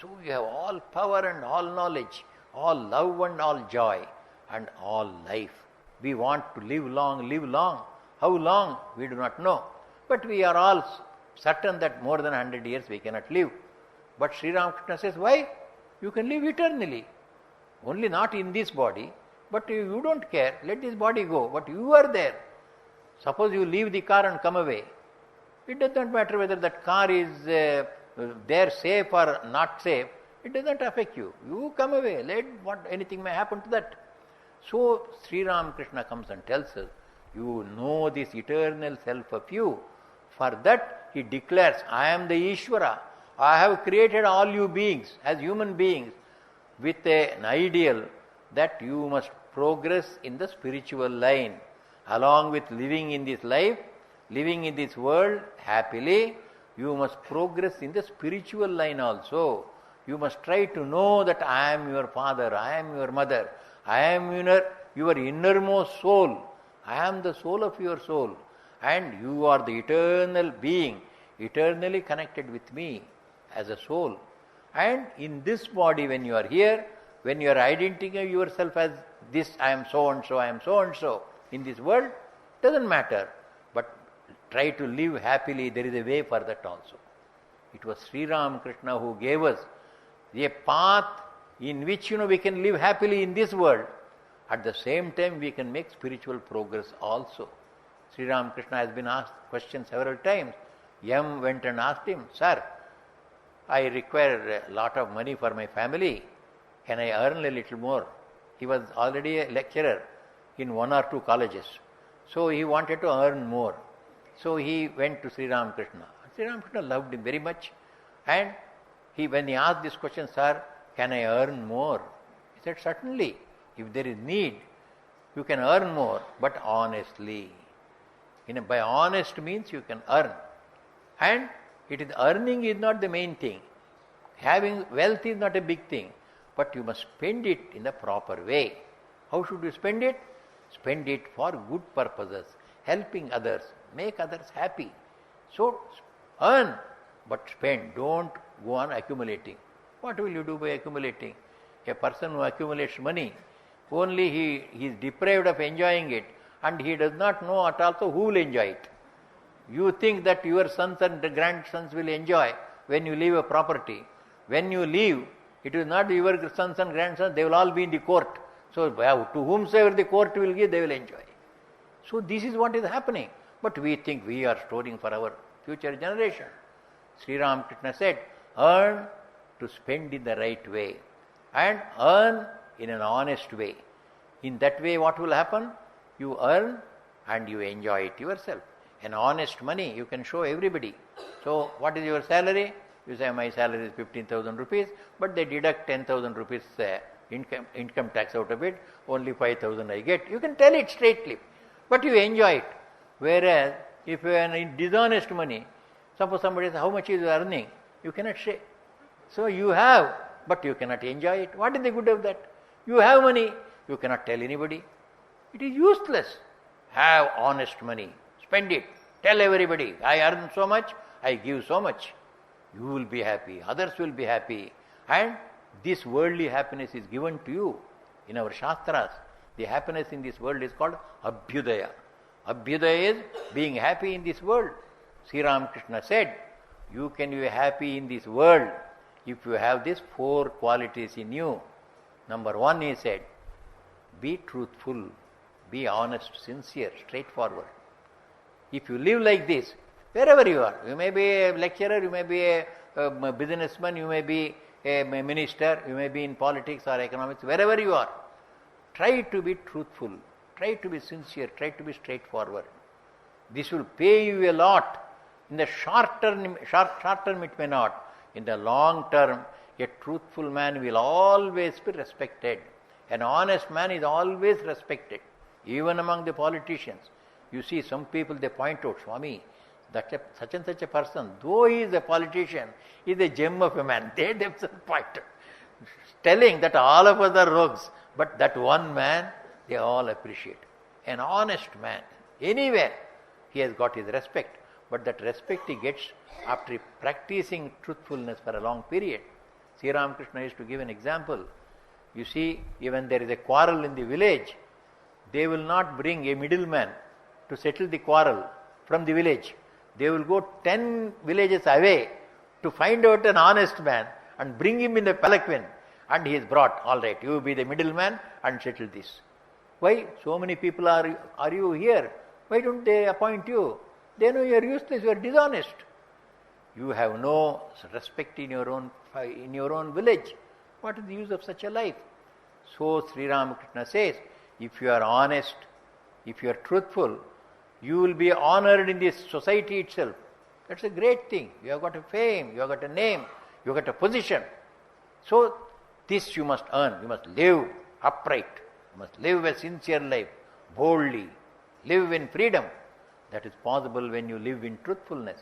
So you have all power and all knowledge, all love and all joy and all life. We want to live long. How long? We do not know. But we are all certain that more than 100 years we cannot live. But Sri Ramakrishna says, why? You can live eternally. Only not in this body, but you don't care. Let this body go. But you are there. Suppose you leave the car and come away. It does not matter whether that car is there safe or not safe. It does not affect you. You come away. Anything may happen to that. So Sri Ramakrishna comes and tells us, you know this eternal self of you. For that he declares, I am the Ishvara. I have created all you beings as human beings with an ideal that you must progress in the spiritual line. Along with living in this life, living in this world happily, you must progress in the spiritual line also. You must try to know that I am your father, I am your mother, I am your innermost soul, I am the soul of your soul, and you are the eternal being, eternally connected with me as a soul. And in this body, when you are here, when you are identifying yourself as this, I am so and so, I am so and so, in this world, doesn't matter. But try to live happily. There is a way for that also. It was Sri Ramakrishna who gave us a path in which we can live happily in this world. At the same time, we can make spiritual progress also. Sri Ramakrishna has been asked questions several times. Yam went and asked him, "Sir, I require a lot of money for my family. Can I earn a little more?" He was already a lecturer in one or two colleges. So he wanted to earn more. So he went to Sri Ramakrishna. Sri Ramakrishna loved him very much. And when he asked this question, "Sir, can I earn more?" He said, "Certainly. If there is need, you can earn more, but honestly." By honest means you can earn. And earning is not the main thing. Having wealth is not a big thing. But you must spend it in the proper way. How should you spend it? Spend it for good purposes, helping others, make others happy. So earn, but spend. Don't go on accumulating. What will you do by accumulating? A person who accumulates money, only he is deprived of enjoying it, and he does not know at all who will enjoy it. You think that your sons and grandsons will enjoy when you leave a property. When you leave, it is not your sons and grandsons, they will all be in the court. So to whomsoever the court will give, they will enjoy. So this is what is happening. But we think we are storing for our future generation. Sri Ramakrishna said, earn to spend in the right way. And earn in an honest way. In that way, what will happen? You earn and you enjoy it yourself. An honest money, you can show everybody. So what is your salary? You say, my salary is 15,000 rupees, but they deduct 10,000 rupees income tax out of it, only 5,000 I get. You can tell it straightly, but you enjoy it. Whereas, if you are in dishonest money, suppose somebody says, how much is you earning? You cannot say. So you have, but you cannot enjoy it. What is the good of that? You have money, you cannot tell anybody. It is useless. Have honest money. Spend it. Tell everybody, I earn so much, I give so much. You will be happy, others will be happy. And this worldly happiness is given to you. In our Shastras, the happiness in this world is called Abhyudaya. Abhyudaya is being happy in this world. Sri Ramakrishna said, you can be happy in this world if you have these 4 qualities in you. Number 1, he said, be truthful, be honest, sincere, straightforward. If you live like this, wherever you are, you may be a lecturer, you may be a businessman, you may be a minister, you may be in politics or economics, wherever you are, try to be truthful, try to be sincere, try to be straightforward. This will pay you a lot. In the short term it may not. In the long term, a truthful man will always be respected. An honest man is always respected, even among the politicians. You see, some people, they point out, Swami, such and such a person, though he is a politician, is a gem of a man. They themselves point out, telling that all of us are rogues, but that one man, they all appreciate. An honest man, anywhere, he has got his respect. But that respect he gets after practicing truthfulness for a long period. Sri Ramakrishna used to give an example. You see, even there is a quarrel in the village, they will not bring a middleman to settle the quarrel from the village. They will go 10 villages away to find out an honest man and bring him in the palanquin, and he is brought. All right, you be the middleman and settle this. Why? So many people are you here? Why don't they appoint you? They know you are useless, you are dishonest. You have no respect in your own village. What is the use of such a life? So Sri Ramakrishna says, if you are honest, if you are truthful, you will be honored in this society itself. That's a great thing. You have got a fame, you have got a name, you have got a position. So this you must earn. You must live upright. You must live a sincere life, boldly. Live in freedom. That is possible when you live in truthfulness.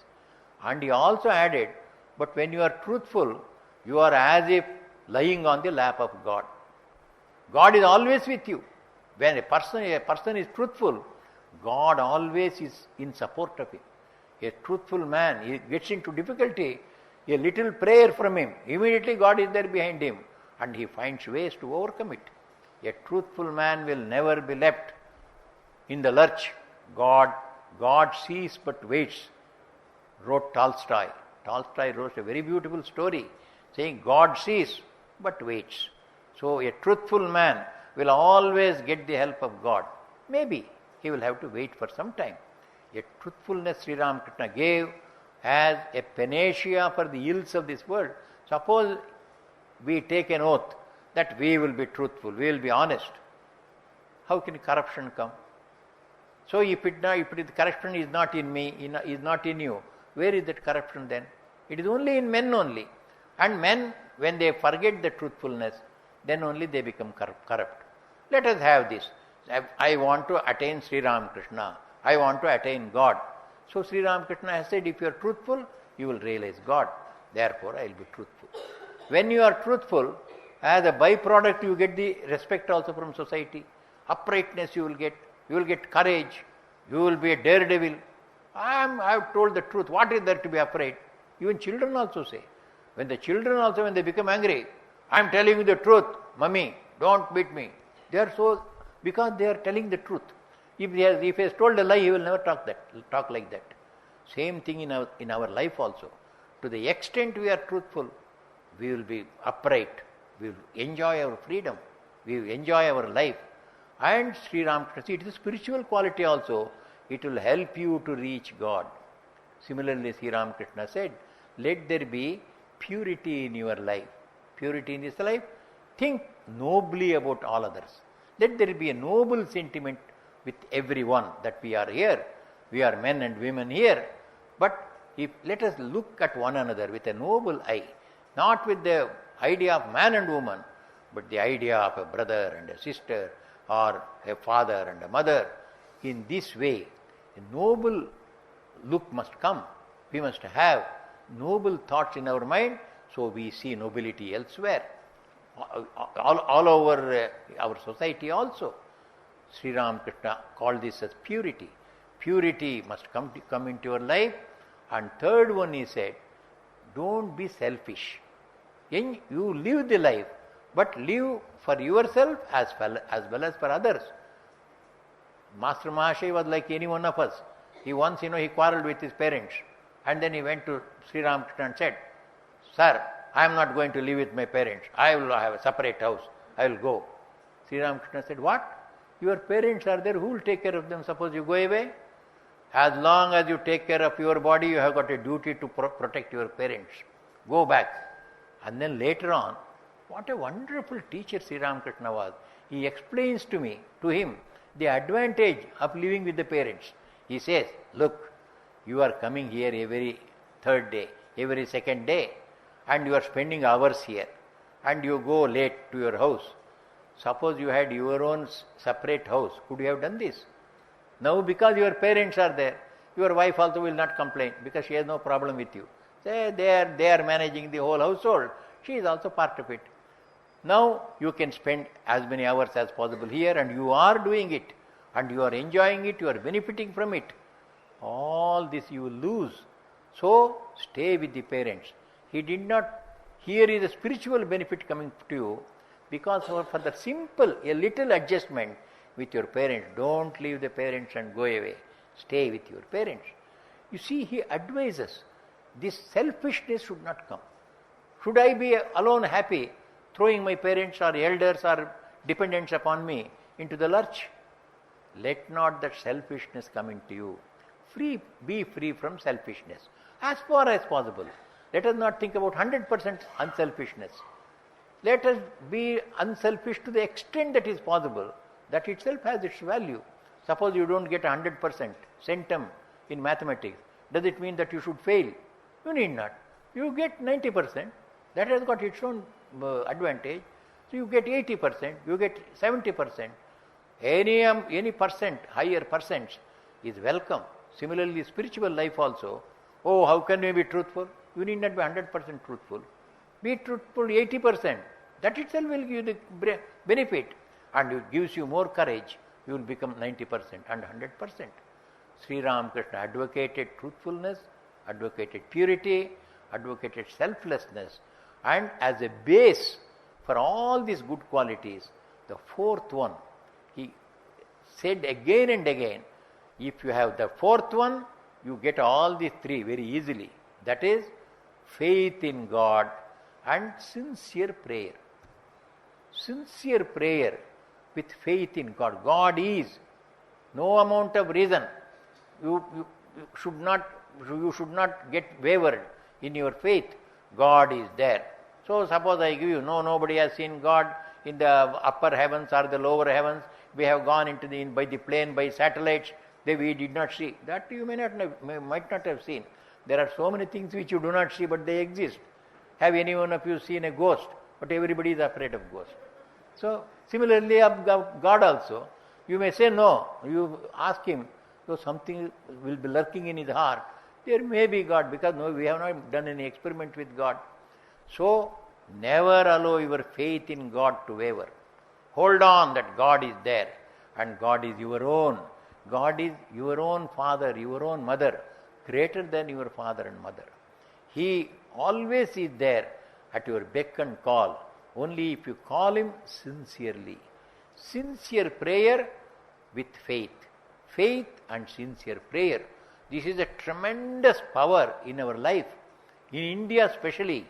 And he also added, but when you are truthful, you are as if lying on the lap of God. God is always with you. When a person is truthful, God always is in support of him. A truthful man, he gets into difficulty, a little prayer from him, immediately God is there behind him, and he finds ways to overcome it. A truthful man will never be left in the lurch. God sees but waits, wrote Tolstoy. Tolstoy wrote a very beautiful story. saying God sees but waits. So a truthful man will always get the help of God. Maybe he will have to wait for some time. A truthfulness Sri Ramakrishna gave as a panacea for the ills of this world. Suppose we take an oath that we will be truthful, we will be honest. How can corruption come? So if the corruption is not in me, is not in you, where is that corruption then? It is only in men only. And men, when they forget the truthfulness, then only they become corrupt. Let us have this. I want to attain Sri Ramakrishna. I want to attain God. So Sri Ramakrishna has said, if you are truthful, you will realize God. Therefore, I will be truthful. When you are truthful, as a byproduct, you get the respect also from society. Uprightness you will get. You will get courage. You will be a daredevil. I have told the truth. What is there to be afraid? Even children also say. When the children also, when they become angry, I am telling you the truth. Mummy, don't beat me. They are so, because they are telling the truth. If he has told a lie, he will never talk like that. Same thing in our life also. To the extent we are truthful, we will be upright. We will enjoy our freedom. We will enjoy our life. And Sri Ramakrishna, it is a spiritual quality also. It will help you to reach God. Similarly, Sri Ramakrishna said, let there be purity in your life. Purity in this life, think nobly about all others. Let there be a noble sentiment with everyone that we are here. We are men and women here. But let us look at one another with a noble eye, not with the idea of man and woman, but the idea of a brother and a sister, or a father and a mother. In this way, a noble look must come. We must have noble thoughts in our mind, so we see nobility elsewhere. All over our society also. Sri Ramakrishna called this as purity. Purity must come into your life. And third one, he said, don't be selfish. You live the life, but live for yourself as well as for others. Master Mahashay was like any one of us. He once, he quarreled with his parents. And then he went to Sri Ramakrishna and said, Sir, I am not going to live with my parents. I will have a separate house. I will go. Sri Ramakrishna said, what? Your parents are there. Who will take care of them? Suppose you go away? As long as you take care of your body, you have got a duty to protect your parents. Go back. And then later on, what a wonderful teacher Sri Ramakrishna was. He explains to him, the advantage of living with the parents. He says, look, you are coming here every third day, every second day, and you are spending hours here, and you go late to your house. Suppose you had your own separate house, could you have done this? Now, because your parents are there, your wife also will not complain because she has no problem with you. They are managing the whole household. She is also part of it. Now you can spend as many hours as possible here, and you are doing it, and you are enjoying it, you are benefiting from it. All this you will lose. So stay with the parents. Here is a spiritual benefit coming to you, because for the simple, a little adjustment with your parents. Don't leave the parents and go away. Stay with your parents. You see, he advises, this selfishness should not come. Should I be alone happy, throwing my parents or elders or dependents upon me into the lurch? Let not that selfishness come into you. Be free from selfishness as far as possible. Let us not think about 100% unselfishness. Let us be unselfish to the extent that is possible. That itself has its value. Suppose you don't get 100% centum in mathematics. Does it mean that you should fail? You need not. You get 90%. That has got its own advantage. So you get 80%, you get 70%. Any percent, higher percents is welcome. Similarly, spiritual life also. Oh, how can you be truthful? You need not be 100% truthful. Be truthful 80%. That itself will give you the benefit, and it gives you more courage. You will become 90% and 100%. Sri Ramakrishna advocated truthfulness, advocated purity, advocated selflessness, and as a base for all these good qualities, the fourth one, he said again and again, if you have the fourth one, you get all these three very easily. That is, faith in God and sincere prayer. Sincere prayer with faith in God. God is. No amount of reason. You should not get wavered in your faith. God is there. So suppose I give you, nobody has seen God in the upper heavens or the lower heavens. We have gone into by the plane, by satellites. We did not see. That you might not have seen. There are so many things which you do not see, but they exist. Have any one of you seen a ghost? But everybody is afraid of ghosts. So similarly of God also. You may say no. You ask him, so something will be lurking in his heart. There may be God, because we have not done any experiment with God. So never allow your faith in God to waver. Hold on that God is there, and God is your own. God is your own father, your own mother, greater than your father and mother. He always is there at your beck and call, only if you call him sincerely. Sincere prayer with faith. Faith and sincere prayer. This is a tremendous power in our life. In India especially,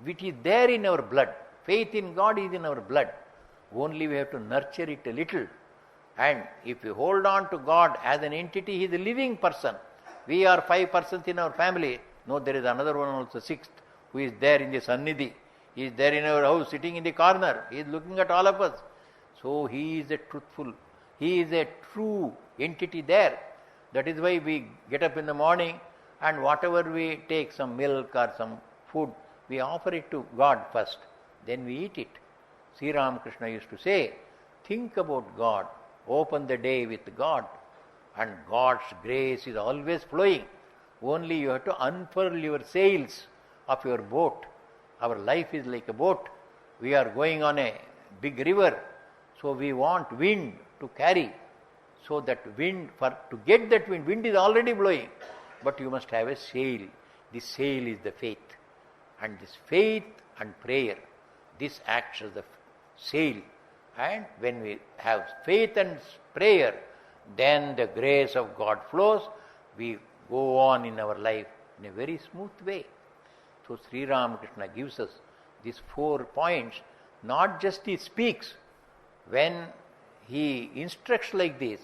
it is there in our blood. Faith in God is in our blood. Only we have to nurture it a little. And if you hold on to God as an entity, he is a living person. We are 5 persons in our family. No, there is another one also, 6th, who is there in the Sannidhi. He is there in our house, sitting in the corner. He is looking at all of us. So he is a truthful, he is a true entity there. That is why we get up in the morning, and whatever we take, some milk or some food, we offer it to God first. Then we eat it. Sri Ramakrishna used to say, think about God. Open the day with God, and God's grace is always flowing. Only you have to unfurl your sails of your boat. Our life is like a boat. We are going on a big river, so we want wind to carry. So that wind, to get that wind is already blowing, but you must have a sail. This sail is the faith. And this faith and prayer, this acts as the sail. And when we have faith and prayer, then the grace of God flows. We go on in our life in a very smooth way. So Sri Ramakrishna gives us these 4 points. Not just he speaks. When he instructs like this,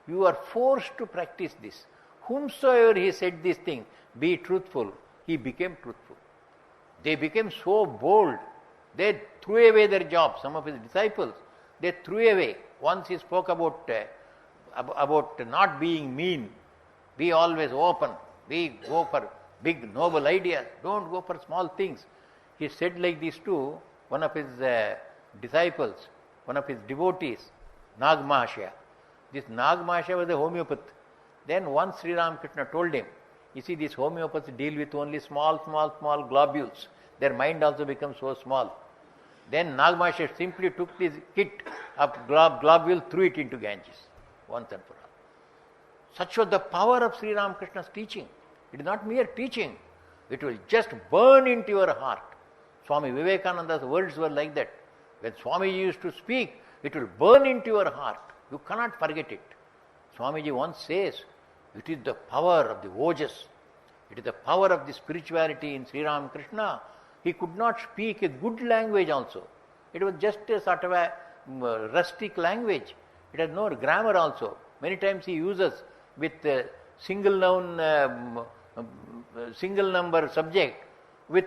you are forced to practice this. Whomsoever he said this thing, be truthful, he became truthful. They became so bold. They threw away their jobs. Some of his disciples, they threw away. Once he spoke about not being mean. Be always open. We go for big noble ideas. Don't go for small things. He said like this to one of his disciples, one of his devotees, Nag Mahashaya. This Nag Mahashaya was a homeopath. Then once Sri Ramakrishna told him, you see, these homeopaths deal with only small globules. Their mind also becomes so small. Then Nag Mahashaya simply took this kit of globule, threw it into Ganges, once and for all. Such was the power of Sri Ramakrishna's teaching. It is not mere teaching. It will just burn into your heart. Swami Vivekananda's words were like that. When Swami used to speak, it will burn into your heart. You cannot forget it. Swamiji once says, it is the power of the Ojas. It is the power of the spirituality in Sri Ramakrishna. He could not speak a good language also. It was just a sort of a rustic language. It has no grammar also. Many times he uses with single number subject with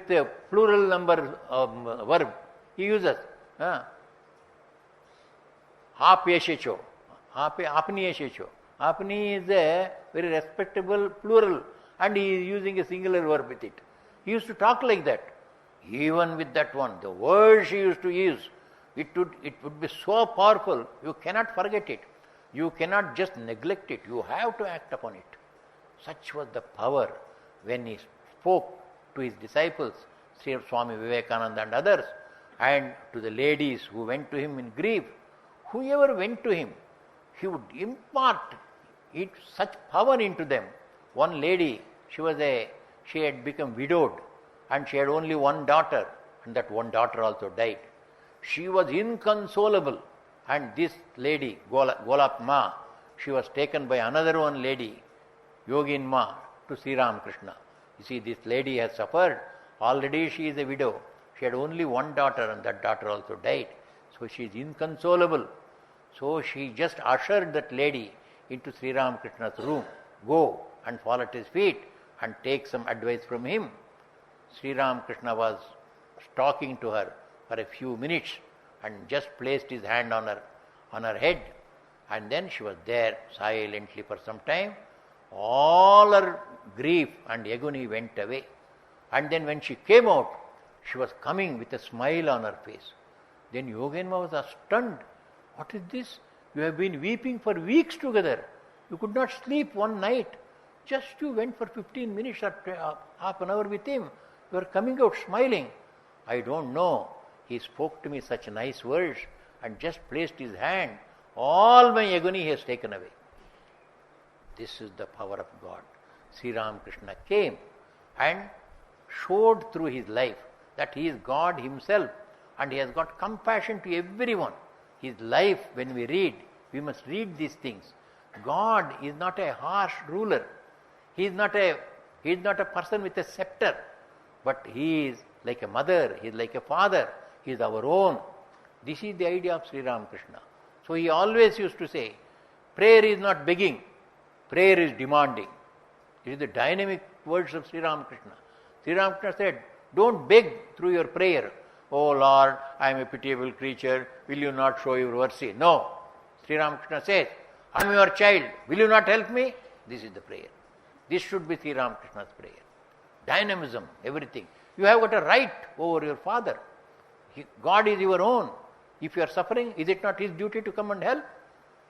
plural number verb. He uses apyeshecho, apniyeshecho. Apni is a very respectable plural, and he is using a singular verb with it. He used to talk like that. Even with that one, the words he used to use, it would be so powerful, you cannot forget it. You cannot just neglect it. You have to act upon it. Such was the power when he spoke to his disciples, Sri Swami Vivekananda and others, and to the ladies who went to him in grief. Whoever went to him, he would impart such power into them. One lady, she had become widowed, and she had only one daughter, and that one daughter also died. She was inconsolable, and this lady, Golap Ma, she was taken by another one lady, Yogin Ma, to Sri Ramakrishna. You see, this lady has suffered. Already she is a widow. She had only one daughter and that daughter also died. So she is inconsolable. So she just ushered that lady into Sri Ramakrishna's room. Go and fall at his feet and take some advice from him. Sri Ramakrishna was talking to her for a few minutes and just placed his hand on her head. And then she was there silently for some time. All her grief and agony went away. And then when she came out, she was coming with a smile on her face. Then Yogenma was stunned. What is this? You have been weeping for weeks together. You could not sleep one night. Just you went for 15 minutes or half an hour with him. You are coming out smiling. I don't know. He spoke to me such nice words and just placed his hand. All my agony he has taken away. This is the power of God. Sri Ramakrishna came and showed through his life that he is God himself and he has got compassion to everyone. His life, when we read, we must read these things. God is not a harsh ruler. He is not a person with a scepter, but he is like a mother, he is like a father, he is our own. This is the idea of Sri Ramakrishna. So he always used to say, prayer is not begging, prayer is demanding. It is the dynamic words of Sri Ramakrishna. Sri Ramakrishna said, don't beg through your prayer. Oh Lord, I am a pitiable creature, will you not show your mercy? No. Sri Ramakrishna says, I am your child, will you not help me? This is the prayer. This should be Sri Ramakrishna's prayer. Dynamism, everything. You have got a right over your father. God is your own. If you are suffering, is it not his duty to come and help?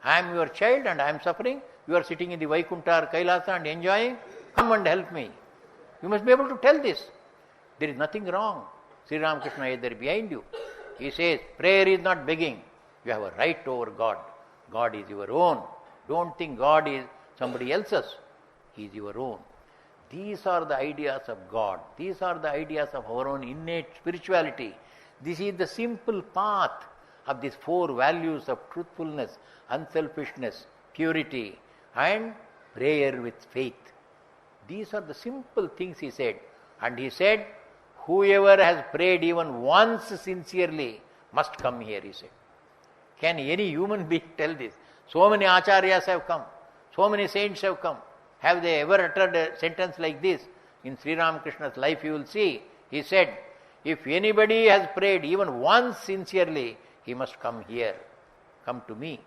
I am your child and I am suffering. You are sitting in the Vaikuntha or Kailasa and enjoying. Come and help me. You must be able to tell this. There is nothing wrong. Sri Ramakrishna is there behind you. He says, prayer is not begging. You have a right over God. God is your own. Don't think God is somebody else's. He is your own. These are the ideas of God. These are the ideas of our own innate spirituality. This is the simple path of these four values of truthfulness, unselfishness, purity, and prayer with faith. These are the simple things he said. And he said, whoever has prayed even once sincerely must come here, he said. Can any human being tell this? So many acharyas have come. So many saints have come. Have they ever uttered a sentence like this? In Sri Ramakrishna's life you will see, he said, if anybody has prayed even once sincerely, he must come here. Come to me.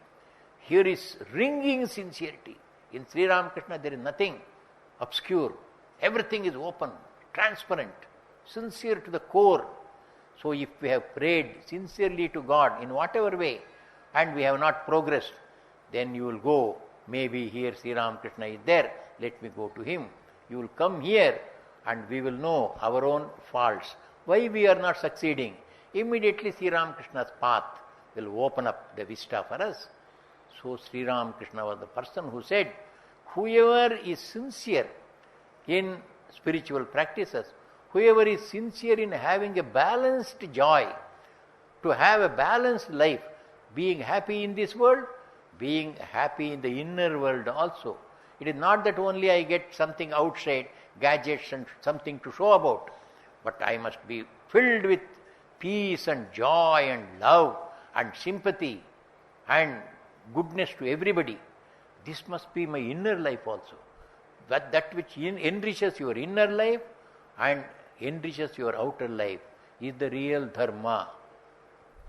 Here is ringing sincerity. In Sri Ramakrishna there is nothing obscure. Everything is open, transparent, sincere to the core. So if we have prayed sincerely to God in whatever way and we have not progressed, then you will go, maybe here Sri Ramakrishna is there, let me go to him. You will come here and we will know our own faults. Why we are not succeeding? Immediately Sri Ramakrishna's path will open up the vista for us. So Sri Ramakrishna was the person who said, whoever is sincere in spiritual practices, whoever is sincere in having a balanced joy, to have a balanced life, being happy in this world, being happy in the inner world also. It is not that only I get something outside, gadgets and something to show about, but I must be filled with peace and joy and love and sympathy and goodness to everybody. This must be my inner life also. That which enriches your inner life and enriches your outer life is the real dharma.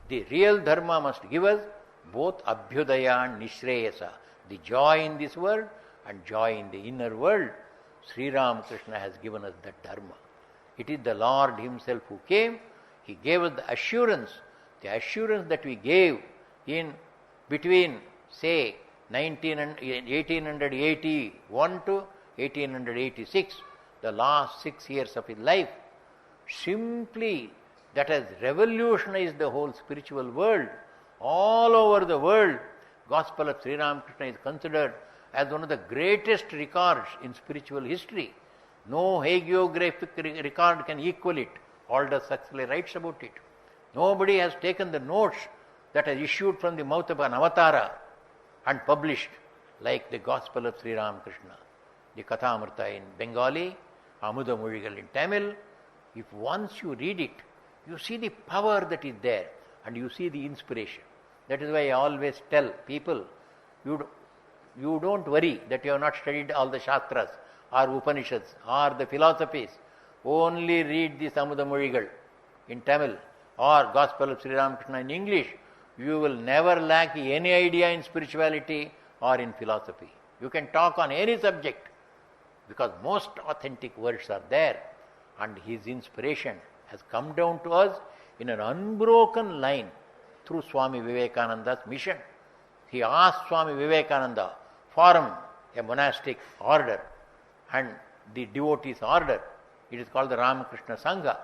The real dharma must give us both abhyudaya and nishreyasa, the joy in this world and joy in the inner world. Sri Ramakrishna has given us that dharma. It is the Lord himself who came. He gave us the assurance that we gave in between, say, 1881 to 1886, the last 6 years of his life. Simply that has revolutionized the whole spiritual world. All over the world, Gospel of Sri Ramakrishna is considered as one of the greatest records in spiritual history. No hagiographic record can equal it. Aldous Huxley writes about it. Nobody has taken the notes that are issued from the mouth of an avatara and published like the Gospel of Sri Ramakrishna. The Kathamrita in Bengali, Amuda Murigal in Tamil. If once you read it, You see the power that is there and you see the inspiration. That is why I always tell people, you don't worry that you have not studied all the Shastras or Upanishads or the philosophies. Only read the Samudamurigal in Tamil or Gospel of Sri Ramakrishna in English. You will never lack any idea in spirituality or in philosophy. You can talk on any subject because most authentic words are there, and his inspiration has come down to us in an unbroken line through Swami Vivekananda's mission. He asked Swami Vivekananda, form a monastic order and the devotees order. It is called the Ramakrishna Sangha.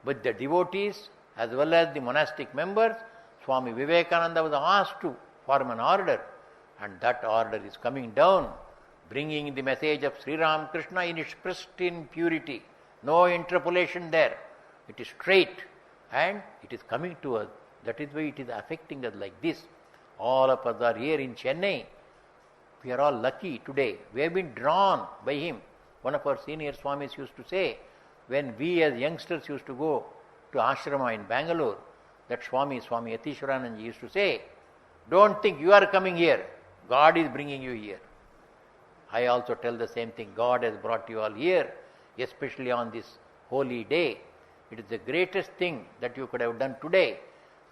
But the devotees as well as the monastic members, Swami Vivekananda was asked to form an order, and that order is coming down, bringing the message of Sri Ramakrishna in its pristine purity. No interpolation there. It is straight and it is coming to us. That is why it is affecting us like this. All of us are here in Chennai. We are all lucky today. We have been drawn by him. One of our senior Swamis used to say, when we as youngsters used to go to ashrama in Bangalore, that Swami Yatishwaranandaji used to say, don't think you are coming here. God is bringing you here. I also tell the same thing. God has brought you all here, especially on this holy day. It is the greatest thing that you could have done today.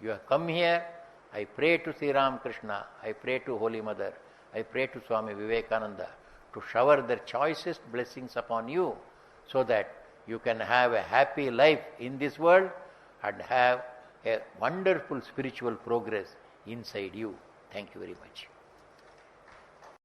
You have come here. I pray to Sri Ramakrishna. I pray to Holy Mother. I pray to Swami Vivekananda to shower their choicest blessings upon you so that you can have a happy life in this world and have a wonderful spiritual progress inside you. Thank you very much.